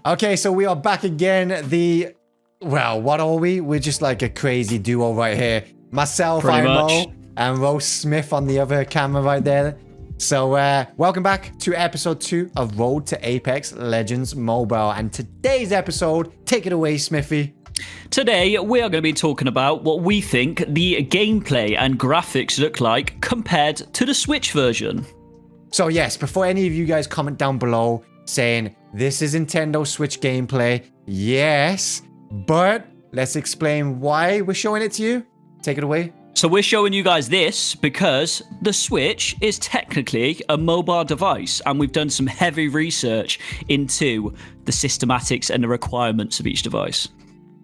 Okay, so we are back again. Well, what are we? We're just like a crazy duo right here. Myself, Pretty IMO, much. and Rose Smith on the other camera right there. So, welcome back to episode 2 of Road to Apex Legends Mobile. And today's episode, take it away, Smithy. Today, we are going to be talking about what we think the gameplay and graphics look like compared to the Switch version. So, yes, before any of you guys comment down below saying, this is Nintendo Switch gameplay, yes, but let's explain why we're showing it to you. Take it away. So we're showing you guys this because the Switch is technically a mobile device, and we've done some heavy research into the systematics and the requirements of each device.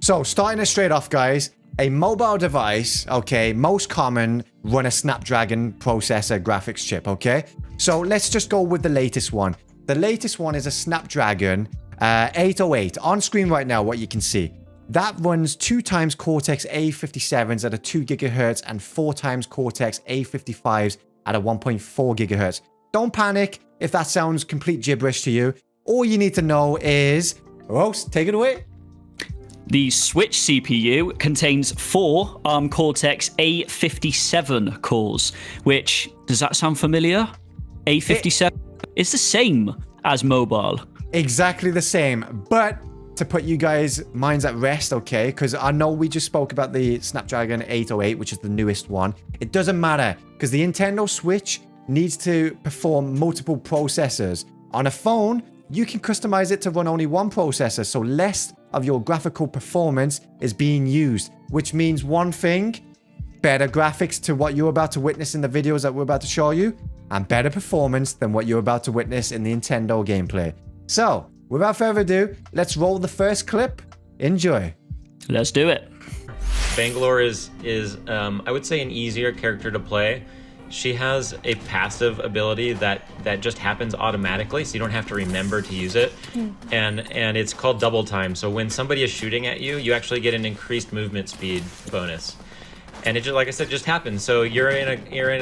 So, starting it straight off, guys, a mobile device, okay, most common, run a Snapdragon processor graphics chip, okay? So, let's just go with the latest one. The latest one is a Snapdragon 808. On screen right now, what you can see. That runs 2 times Cortex A57s at a 2 gigahertz and 4 times Cortex A55s at a 1.4 gigahertz. Don't panic if that sounds complete gibberish to you. All you need to know is... Rose, take it away. The Switch CPU contains 4 ARM Cortex A57 cores, which, does that sound familiar? A57 is the same as mobile. Exactly the same, but to put you guys' minds at rest, okay, because I know we just spoke about the Snapdragon 808, which is the newest one. It doesn't matter, because the Nintendo Switch needs to perform multiple processors. On a phone, you can customize it to run only one processor, so less of your graphical performance is being used, which means one thing, better graphics to what you're about to witness in the videos that we're about to show you, and better performance than what you're about to witness in the Nintendo gameplay. So, without further ado, let's roll the first clip. Enjoy. Let's do it. Bangalore is I would say an easier character to play. She has a passive ability that just happens automatically, so you don't have to remember to use it. And it's called double time. So when somebody is shooting at you, you actually get an increased movement speed bonus. And it just, like I said, just happens. So you're in a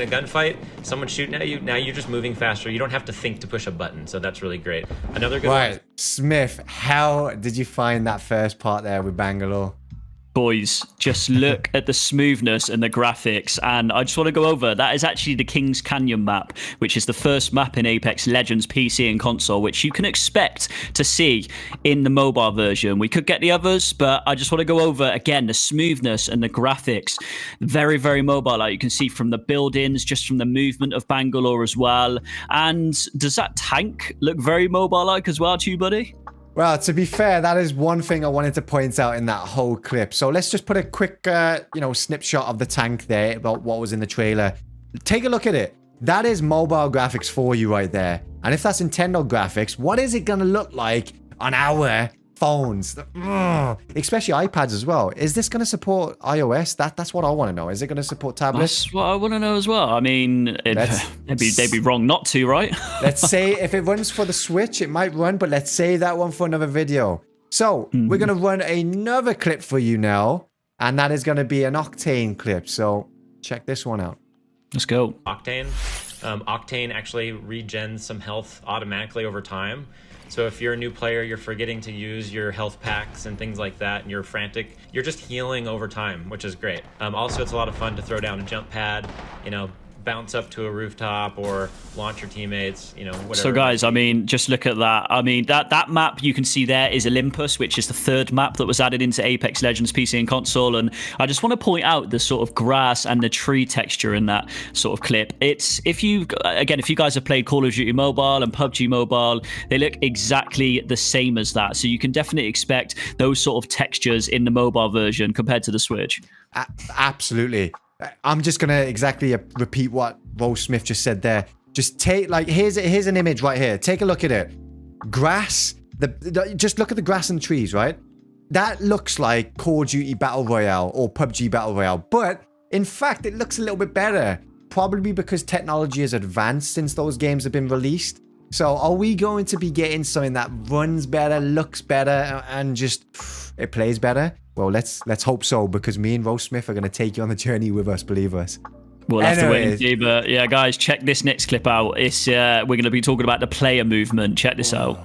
gunfight, someone's shooting at you, now you're just moving faster. You don't have to think to push a button, so that's really great. Another good one. Smith, how did you find that first part there with Bangalore? Boys, just look at the smoothness and the graphics, and I just want to go over, that is actually the Kings Canyon map, which is the first map in Apex Legends PC and console, which you can expect to see in the mobile version. We could get the others, but I just want to go over, again, the smoothness and the graphics. Very, very mobile, like you can see from the buildings, just from the movement of Bangalore as well. And does that tank look very mobile-like as well to you, buddy? Well, to be fair, that is one thing I wanted to point out in that whole clip. So let's just put a quick, snapshot of the tank there about what was in the trailer. Take a look at it. That is mobile graphics for you right there. And if that's Nintendo graphics, what is it going to look like on our phones? Ugh. Especially iPads as well. Is this going to support iOS? That's what I want to know. Is it going to support tablets? That's what I want to know as well. I mean, they'd be wrong not to, right? Let's say if it runs for the Switch, it might run, but let's save that one for another video. So we're going to run another clip for you now, and that is going to be an Octane clip. So check this one out. Let's go. Octane. Octane actually regens some health automatically over time. So if you're a new player, you're forgetting to use your health packs and things like that, and you're frantic, you're just healing over time, which is great. Also, it's a lot of fun to throw down a jump pad, bounce up to a rooftop or launch your teammates, whatever. So guys, I mean, just look at that. I mean, that map you can see there is Olympus, which is the 3rd map that was added into Apex Legends PC and console. And I just want to point out the sort of grass and the tree texture in that sort of clip. It's, if you guys have played Call of Duty Mobile and PUBG Mobile, they look exactly the same as that. So you can definitely expect those sort of textures in the mobile version compared to the Switch. Absolutely. I'm just gonna exactly repeat what Rose Smith just said there. Just take, here's an image right here. Take a look at it. Grass. Just look at the grass and trees, right? That looks like Call of Duty Battle Royale or PUBG Battle Royale, but in fact, it looks a little bit better. Probably because technology has advanced since those games have been released. So are we going to be getting something that runs better, looks better, and just it plays better? Well, let's hope so, because me and Rose Smith are going to take you on the journey with us, believe us. We'll have to wait and see, but yeah, guys, check this next clip out. It's we're going to be talking about the player movement. Check this out.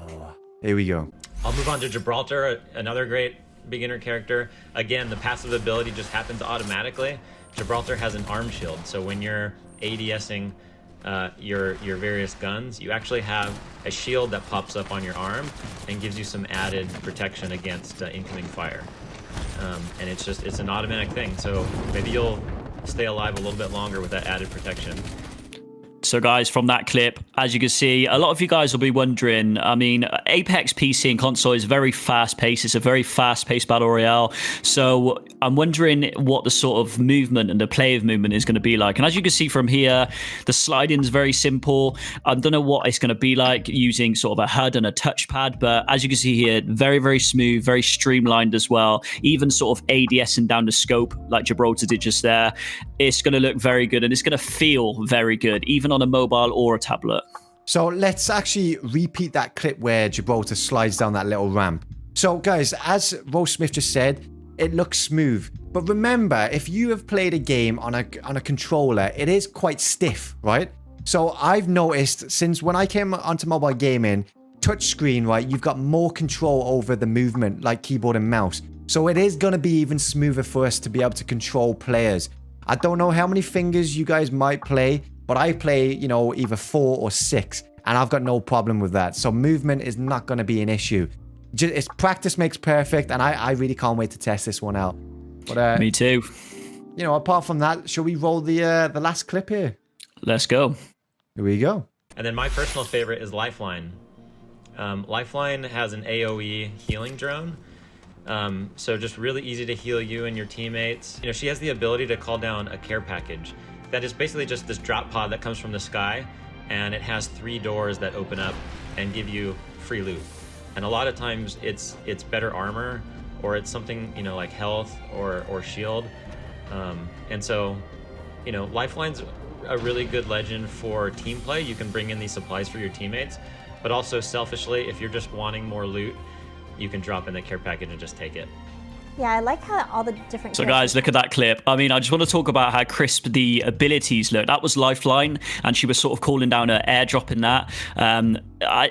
Here we go. I'll move on to Gibraltar, another great beginner character. Again, the passive ability just happens automatically. Gibraltar has an arm shield, so when you're ADSing your various guns, you actually have a shield that pops up on your arm and gives you some added protection against incoming fire. And it's an automatic thing, so maybe you'll stay alive a little bit longer with that added protection. So guys, from that clip, as you can see, a lot of you guys will be wondering, I mean, Apex PC and console is very fast-paced. It's a very fast-paced battle royale. So I'm wondering what the sort of movement and the play of movement is going to be like. And as you can see from here, the sliding is very simple. I don't know what it's going to be like using sort of a HUD and a touchpad, but as you can see here, very, very smooth, very streamlined as well. Even sort of ADSing down the scope like Gibraltar did just there. It's going to look very good and it's going to feel very good, even on a mobile or a tablet. So let's actually repeat that clip where Gibraltar slides down that little ramp. So guys, as Rose Smith just said, it looks smooth. But remember, if you have played a game on a controller, it is quite stiff, right? So I've noticed since when I came onto mobile gaming, touchscreen, right, you've got more control over the movement, like keyboard and mouse. So it is going to be even smoother for us to be able to control players. I don't know how many fingers you guys might play, but I play, you know, either 4 or 6, and I've got no problem with that. So movement is not going to be an issue. It's practice makes perfect, and I really can't wait to test this one out. But Me too. You know, apart from that, shall we roll the last clip here? Let's go. Here we go. And then my personal favorite is Lifeline. Lifeline has an AoE healing drone. So just really easy to heal you and your teammates. You know, she has the ability to call down a care package. That is basically just this drop pod that comes from the sky, and it has 3 doors that open up and give you free loot. And a lot of times it's better armor, or it's something, you know, like health or shield. And so, you know, Lifeline's a really good legend for team play. You can bring in these supplies for your teammates, but also selfishly, if you're just wanting more loot, you can drop in the care package and just take it. Yeah, I like how all the different. So guys, look at that clip. I mean, I just want to talk about how crisp the abilities look. That was Lifeline, and she was sort of calling down her airdrop in that.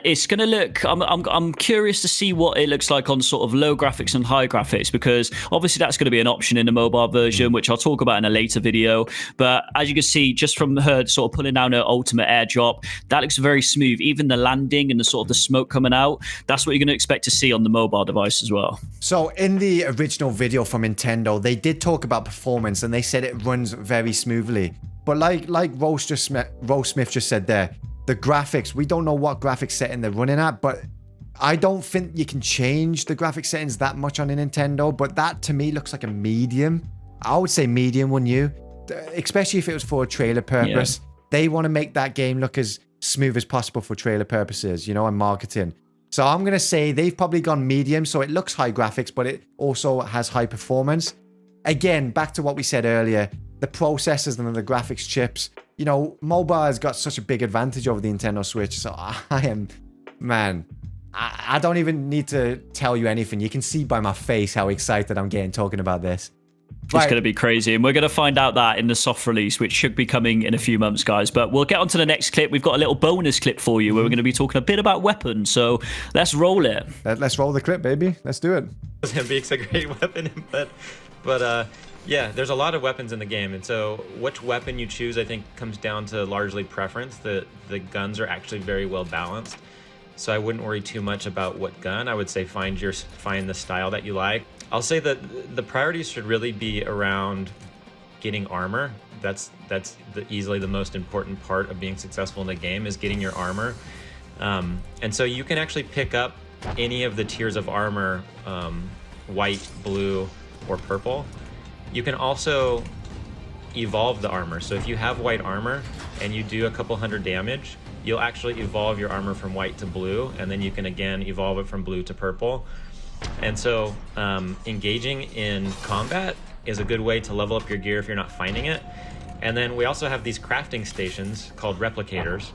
It's going to look. I'm curious to see what it looks like on sort of low graphics and high graphics, because obviously that's going to be an option in the mobile version, which I'll talk about in a later video. But as you can see, just from her sort of pulling down her ultimate airdrop, that looks very smooth. Even the landing and the sort of the smoke coming out, that's what you're going to expect to see on the mobile device as well. So in the original video from Nintendo, they did talk about performance and they said it runs very smoothly. But like Rose Smith just said there, the graphics, we don't know what graphics setting they're running at, but I don't think you can change the graphic settings that much on a Nintendo, but that to me looks like a medium. I would say medium, wouldn't you? Especially if it was for a trailer purpose. Yeah. They want to make that game look as smooth as possible for trailer purposes, you know, and marketing. So I'm going to say they've probably gone medium, so it looks high graphics, but it also has high performance. Again, back to what we said earlier, the processors and the graphics chips, you know, mobile has got such a big advantage over the Nintendo Switch, so I don't even need to tell you anything. You can see by my face how excited I'm getting talking about this. It's going to be crazy, and we're going to find out that in the soft release, which should be coming in a few months, guys. But we'll get on to the next clip. We've got a little bonus clip for you where we're going to be talking a bit about weapons, so let's roll it. Let's roll the clip, baby. Let's do it. Zembeek's a great weapon, but yeah, there's a lot of weapons in the game, and so which weapon you choose, I think, comes down to largely preference. The guns are actually very well balanced, so I wouldn't worry too much about what gun. I would say find the style that you like. I'll say that the priorities should really be around getting armor. That's easily the most important part of being successful in the game, is getting your armor. And so you can actually pick up any of the tiers of armor, white, blue, or purple. You can also evolve the armor. So if you have white armor and you do a couple hundred damage, you'll actually evolve your armor from white to blue, and then you can again evolve it from blue to purple. And so engaging in combat is a good way to level up your gear if you're not finding it. And then we also have these crafting stations called replicators.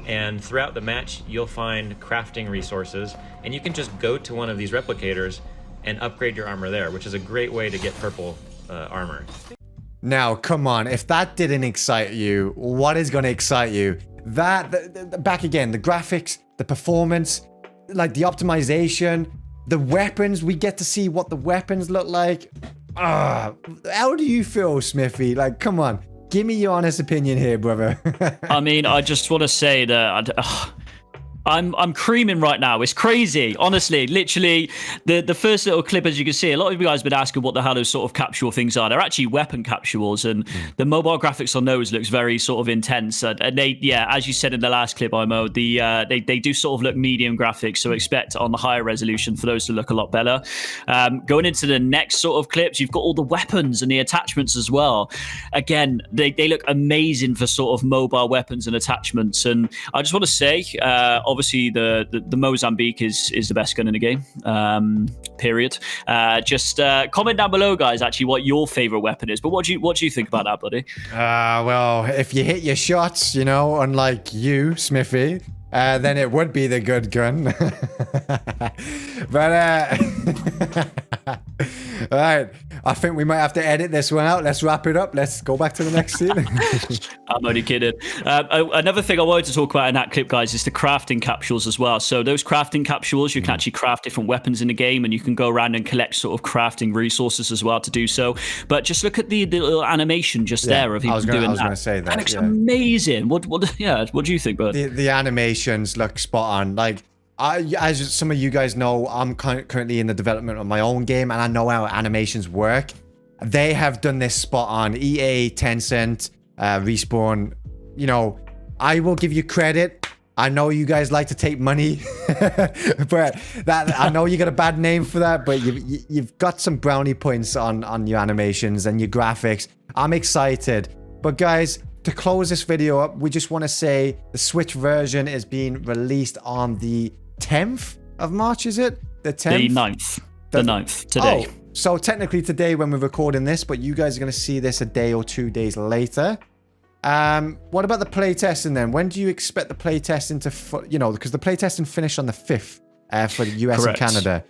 And throughout the match, you'll find crafting resources, and you can just go to one of these replicators and upgrade your armor there, which is a great way to get purple armor. Now, come on, if that didn't excite you, what is going to excite you? Back again, the graphics, the performance, like the optimization, the weapons. We get to see what the weapons look like. How do you feel, Smithy? Like, come on, give me your honest opinion here, brother. I mean, I just want to say that I'm creaming right now. It's crazy, honestly. Literally, the first little clip, as you can see, a lot of you guys have been asking what the hell those sort of capsule things are. They're actually weapon capsules, and the mobile graphics on those looks very sort of intense. And they, yeah, as you said in the last clip, Imo, they do sort of look medium graphics, so expect on the higher resolution for those to look a lot better. Going into the next sort of clips, you've got all the weapons and the attachments as well. Again, they look amazing for sort of mobile weapons and attachments. And I just want to say, obviously the Mozambique is the best gun in the game, period. Just comment down below, guys, actually what your favorite weapon is. But what do you think about that, buddy? Well, if you hit your shots, you know, unlike you, Smithy, then it would be the good gun. But all right, I think we might have to edit this one out. Let's wrap it up. Let's go back to the next scene. I'm only kidding. Another thing I wanted to talk about in that clip, guys, is the crafting capsules as well. So those crafting capsules, you can actually craft different weapons in the game, and you can go around and collect sort of crafting resources as well to do so. But just look at the little animation just there of people doing that. I was going to say that. That looks amazing. What do you think, bud? The animations look spot on. Like, as some of you guys know, I'm currently in the development of my own game, and I know how animations work. They have done this spot on. EA, Tencent, Respawn. You know, I will give you credit. I know you guys like to take money, but I know you got a bad name for that. But you've got some brownie points on your animations and your graphics. I'm excited. But guys, to close this video up, we just want to say the Switch version is being released on the 10th of March, is it? The 10th? The 9th. The 9th, today. Oh, so technically today when we're recording this, but you guys are going to see this a day or 2 days later. What about the playtesting then? When do you expect the playtesting to, you know, because the playtesting finished on the 5th for the US Correct. and Canada.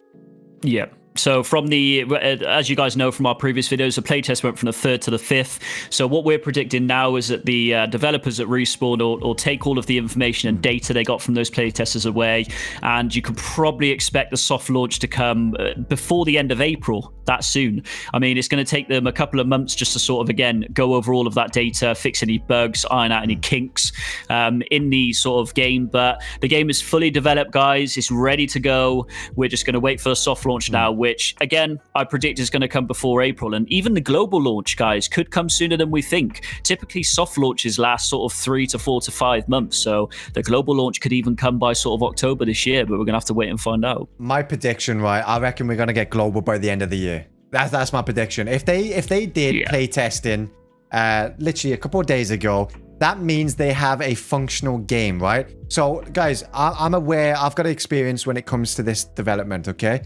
Yeah. So from as you guys know from our previous videos, the playtest went from the 3rd to the 5th. So what we're predicting now is that the developers at Respawn will take all of the information and data they got from those playtesters away, and you can probably expect the soft launch to come before the end of April, that soon. I mean, it's going to take them a couple of months just to sort of, again, go over all of that data, fix any bugs, iron out any kinks in the sort of game. But the game is fully developed, guys. It's ready to go. We're just going to wait for the soft launch now, which, again, I predict is going to come before April. And even the global launch, guys, could come sooner than we think. Typically, soft launches last sort of 3 to 4 to 5 months. So the global launch could even come by sort of October this year, but we're going to have to wait and find out. My prediction, right, I reckon we're going to get global by the end of the year. That's my prediction. If they did play testing literally a couple of days ago, that means they have a functional game, right? So, guys, I'm aware, I've got experience when it comes to this development, okay?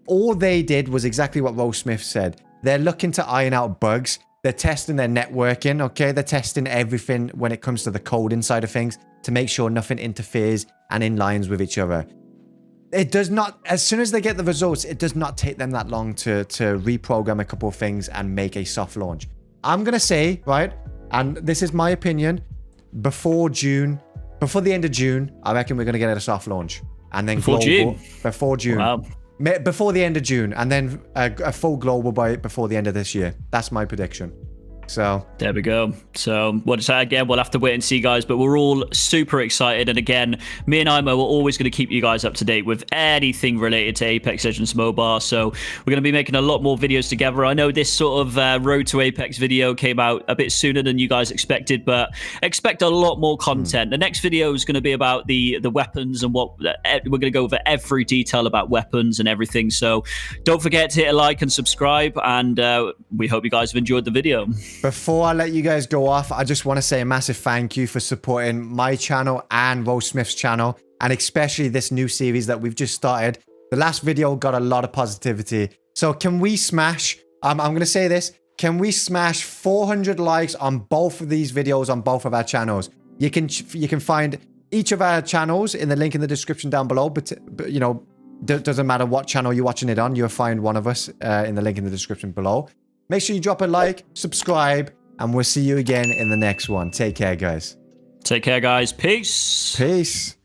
All they did was exactly what Rose Smith said. They're looking to iron out bugs. They're testing their networking, okay? They're testing everything when it comes to the coding side of things to make sure nothing interferes and in lines with each other. It does not, as soon as they get the results, it does not take them that long to reprogram a couple of things and make a soft launch. I'm going to say, right, and this is my opinion, before the end of June, I reckon we're going to get a soft launch. And then before global. June? Before June. Wow. Before the end of June, and then a full global before the end of this year. That's my prediction. So there we go. So again, we'll have to wait and see, guys, but we're all super excited. And again, me and Imo are always going to keep you guys up to date with anything related to Apex Legends Mobile. So we're going to be making a lot more videos together. I know this sort of Road to Apex video came out a bit sooner than you guys expected, but expect a lot more content. The next video is going to be about the weapons and what we're going to go over every detail about weapons and everything. So don't forget to hit a like and subscribe, and we hope you guys have enjoyed the video. Before I let you guys go off, I just want to say a massive thank you for supporting my channel and Rose Smith's channel, and especially this new series that we've just started. The last video got a lot of positivity. So can we smash, I'm going to say this, can we smash 400 likes on both of these videos on both of our channels? You can find each of our channels in the link in the description down below, but you know, doesn't matter what channel you're watching it on, you'll find one of us in the link in the description below. Make sure you drop a like, subscribe, and we'll see you again in the next one. Take care, guys. Take care, guys. Peace. Peace.